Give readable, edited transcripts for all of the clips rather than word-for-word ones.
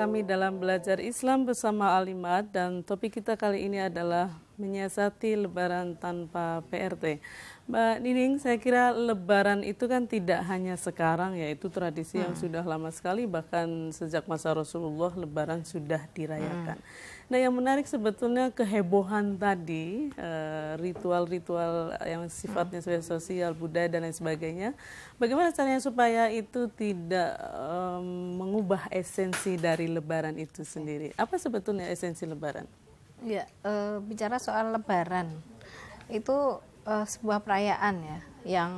kami dalam belajar Islam bersama Alimat, dan topik kita kali ini adalah menyiasati Lebaran tanpa PRT. Mbak Nining, saya kira Lebaran itu kan tidak hanya sekarang, yaitu tradisi yang sudah lama sekali, bahkan sejak masa Rasulullah Lebaran sudah dirayakan. Nah, yang menarik sebetulnya kehebohan tadi, ritual-ritual yang sifatnya sosial, budaya dan lain sebagainya. Bagaimana caranya supaya itu tidak mengubah esensi dari Lebaran itu sendiri? Apa sebetulnya esensi Lebaran? Ya, bicara soal Lebaran itu sebuah perayaan ya yang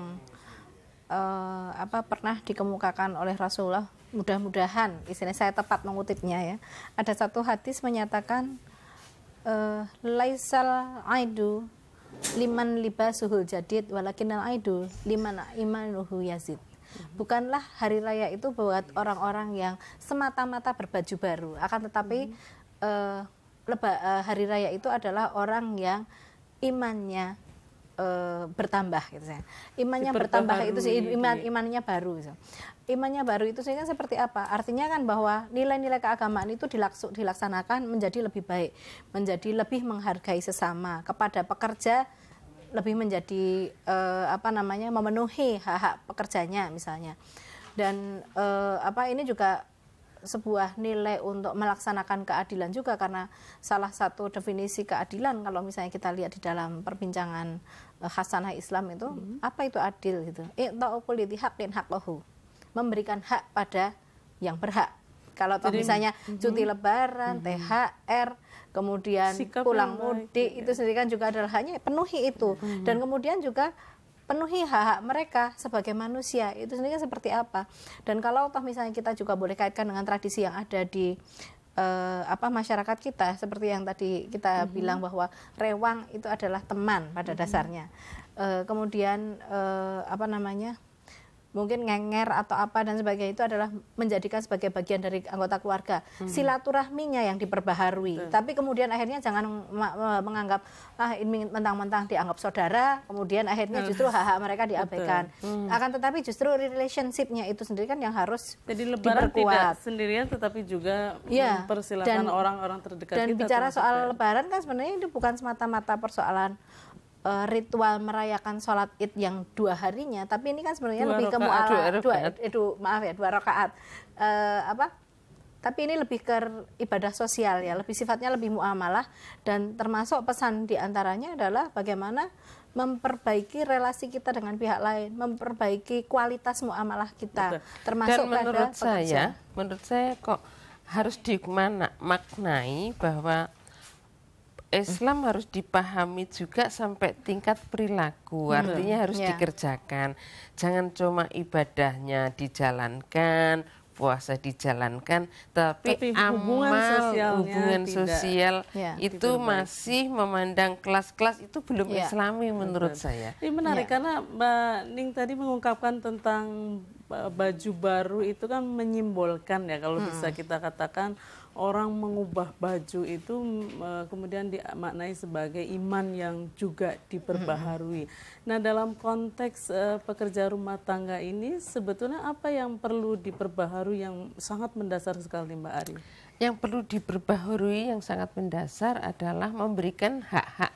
pernah dikemukakan oleh Rasulullah. Mudah-mudahan istilahnya saya tepat mengutipnya ya. Ada satu hadis menyatakan laisal aidu liman libasuhul jadid walakinal aidu liman imanuhu yazid. Bukanlah hari raya itu buat orang-orang yang semata-mata berbaju baru, akan tetapi hari raya itu adalah orang yang imannya bertambah gitu ya. Imannya bertambah itu sih imannya baru gitu. Imannya baru itu sih kan seperti apa? Artinya kan bahwa nilai-nilai keagamaan itu dilaksanakan menjadi lebih baik, menjadi lebih menghargai sesama, kepada pekerja lebih menjadi memenuhi hak-hak pekerjanya misalnya. Dan ini juga sebuah nilai untuk melaksanakan keadilan juga, karena salah satu definisi keadilan kalau misalnya kita lihat di dalam perbincangan Hasanah Islam itu apa itu adil gitu. I'ta'ukulli haqqin haqqahu, memberikan hak pada yang berhak. Kalau misalnya cuti lebaran, THR, kemudian sikap pulang mudik itu sendiri kan juga adalah haknya, penuhi itu. Dan kemudian juga penuhi hak-hak mereka sebagai manusia itu sendiri seperti apa. Dan kalau misalnya kita juga boleh kaitkan dengan tradisi yang ada di masyarakat kita, seperti yang tadi kita bilang bahwa rewang itu adalah teman pada dasarnya. Kemudian mungkin ngenger atau apa dan sebagainya itu adalah menjadikan sebagai bagian dari anggota keluarga. Silaturahminya yang diperbaharui. Tapi kemudian akhirnya jangan menganggap ini mentang-mentang dianggap saudara, kemudian akhirnya justru hak-hak mereka diabaikan. Akan tetapi justru relationship-nya itu sendiri kan yang harus jadi Lebaran diperkuat. Tidak sendirian, tetapi juga mempersilahkan orang-orang terdekat dan kita. Dan bicara soal Lebaran kan sebenarnya itu bukan semata-mata persoalan ritual merayakan sholat id yang 2 harinya, tapi ini kan sebenarnya lebih ke dua rakaat. Tapi ini lebih ke ibadah sosial ya, lebih sifatnya lebih muamalah, dan termasuk pesan diantaranya adalah bagaimana memperbaiki relasi kita dengan pihak lain, memperbaiki kualitas muamalah kita. Termasuk dan menurut saya kok harus dimaknai bahwa Islam harus dipahami juga sampai tingkat perilaku, artinya harus dikerjakan. Jangan cuma ibadahnya dijalankan, puasa dijalankan, tapi hubungan sosial itu masih memandang kelas-kelas itu belum Islami menurut saya. Ini menarik karena Mbak Ning tadi mengungkapkan tentang baju baru itu kan menyimbolkan ya, kalau bisa kita katakan orang mengubah baju itu kemudian dimaknai sebagai iman yang juga diperbaharui. Nah, dalam konteks pekerja rumah tangga ini sebetulnya apa yang perlu diperbaharui yang sangat mendasar sekali, Mbak Ari? Yang perlu diperbaharui yang sangat mendasar adalah memberikan hak-hak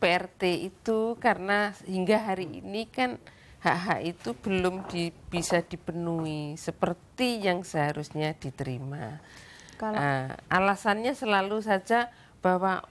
PRT itu, karena hingga hari ini kan hak-hak itu belum bisa dipenuhi seperti yang seharusnya diterima. Alasannya selalu saja bahwa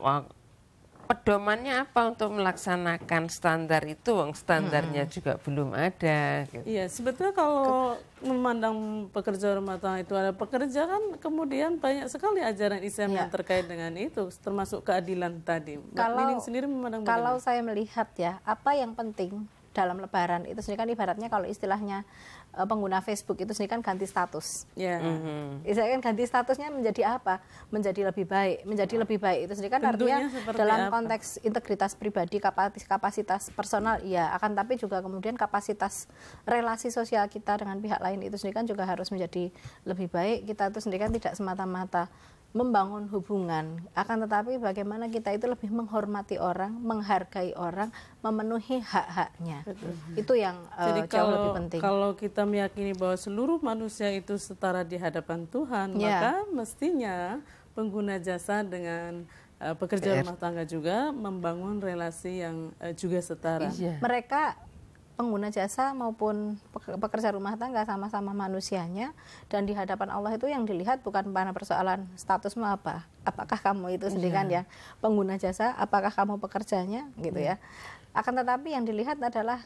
pedomannya apa untuk melaksanakan standar itu, standarnya juga belum ada. Gitu. Iya, sebetulnya kalau memandang pekerja rumah tangga itu ada pekerja kan, kemudian banyak sekali ajaran Islam yang terkait dengan itu, termasuk keadilan tadi. Kalau sendiri memandang saya melihat ya, apa yang penting dalam Lebaran itu sendiri kan ibaratnya kalau istilahnya pengguna Facebook itu sendiri kan ganti status. Istilahnya kan ganti statusnya menjadi apa? Menjadi lebih baik. Menjadi lebih baik itu sendiri kan artinya dalam konteks integritas pribadi, kapasitas personal, ya akan, tapi juga kemudian kapasitas relasi sosial kita dengan pihak lain itu sendiri kan juga harus menjadi lebih baik. Kita itu sendiri kan tidak semata-mata membangun hubungan, akan tetapi bagaimana kita itu lebih menghormati orang, menghargai orang, memenuhi hak-haknya. Itu yang Jadi jauh lebih penting. Kalau kita meyakini bahwa seluruh manusia itu setara di hadapan Tuhan, maka mestinya pengguna jasa dengan pekerja rumah tangga juga membangun relasi yang juga setara. Mereka pengguna jasa maupun pekerja rumah tangga sama-sama manusianya, dan di hadapan Allah itu yang dilihat bukan pada persoalan statusmu apa, apakah kamu itu sendiri kan ya pengguna jasa, apakah kamu pekerjanya gitu ya. Akan tetapi yang dilihat adalah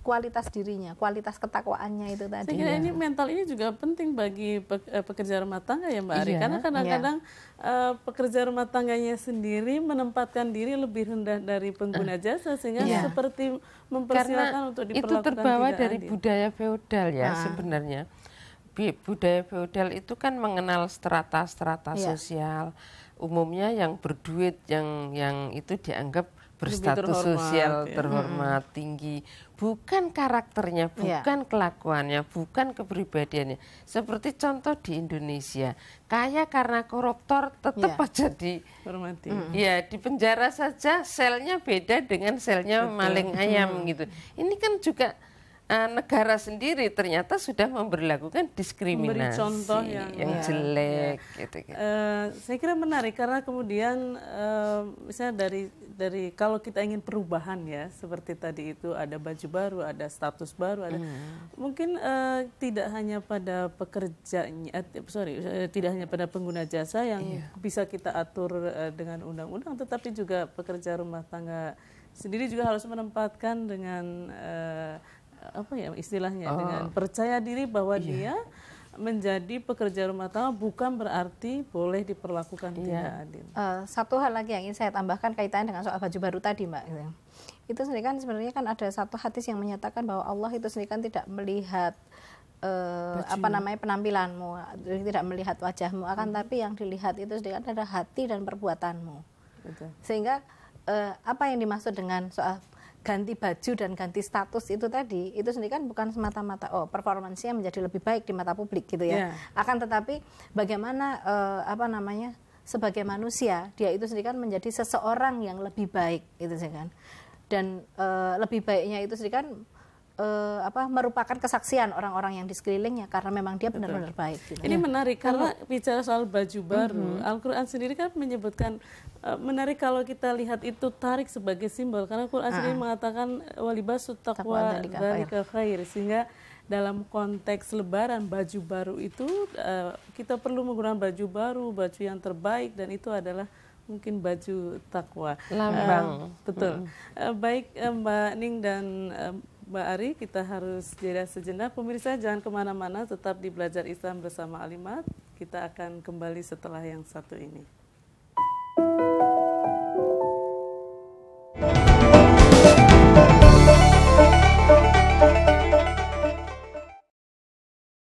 kualitas dirinya, kualitas ketakwaannya itu tadi. Saya kira ini mental ini juga penting bagi pekerja rumah tangga ya Mbak Ari, karena kadang-kadang pekerja rumah tangganya sendiri menempatkan diri lebih rendah dari pengguna jasa, sehingga seperti mempersilahkan untuk diperlakukan itu terbawa tidak dari adil. budaya feodal ya sebenarnya. Budaya feodal itu kan mengenal strata-strata sosial. Umumnya yang berduit, yang itu dianggap berstatus sosial terhormat tinggi, bukan karakternya, bukan kelakuannya, bukan kepribadiannya. Seperti contoh di Indonesia, kaya karena koruptor tetap aja dihormati. Ya di penjara saja selnya beda dengan selnya maling ayam gitu. Ini kan juga negara sendiri ternyata sudah memberlakukan diskriminasi, memberi contoh yang jelek. Gitu. Saya kira menarik karena kemudian misalnya dari kalau kita ingin perubahan ya, seperti tadi itu ada baju baru, ada status baru, ada mungkin tidak hanya pada pekerjanya, tidak hanya pada pengguna jasa yang bisa kita atur dengan undang-undang, tetapi juga pekerja rumah tangga sendiri juga harus menempatkan dengan apa ya istilahnya, dengan percaya diri bahwa dia menjadi pekerja rumah tangga bukan berarti boleh diperlakukan tidak adil. Satu hal lagi yang ingin saya tambahkan kaitannya dengan soal baju baru tadi Mbak. Itu sendiri kan sebenarnya kan ada satu hadis yang menyatakan bahwa Allah itu sendiri kan tidak melihat penampilanmu, tidak melihat wajahmu, akan tapi yang dilihat itu sendiri kan adalah hati dan perbuatanmu. Betul. Sehingga apa yang dimaksud dengan soal ganti baju dan ganti status itu tadi, itu sendiri kan bukan semata-mata performansinya menjadi lebih baik di mata publik gitu ya. Akan tetapi bagaimana sebagai manusia dia itu sendiri kan menjadi seseorang yang lebih baik gitu sih kan. Dan lebih baiknya itu sendiri kan merupakan kesaksian orang-orang yang di sekelilingnya karena memang dia benar-benar baik. Gitu. Ini menarik karena bicara soal baju baru, Al-Quran sendiri kan menyebutkan menarik kalau kita lihat itu tarik sebagai simbol karena Al-Quran sendiri mengatakan walibasut taqwa dzalika khair, sehingga dalam konteks lebaran baju baru itu kita perlu menggunakan baju baru, baju yang terbaik, dan itu adalah mungkin baju takwa. Lambang. Betul. Baik Mbak Ning dan Mbak Ari, kita harus jeda sejenak. Pemirsa jangan kemana-mana, tetap di Belajar Islam bersama Alimat. Kita akan kembali setelah yang satu ini.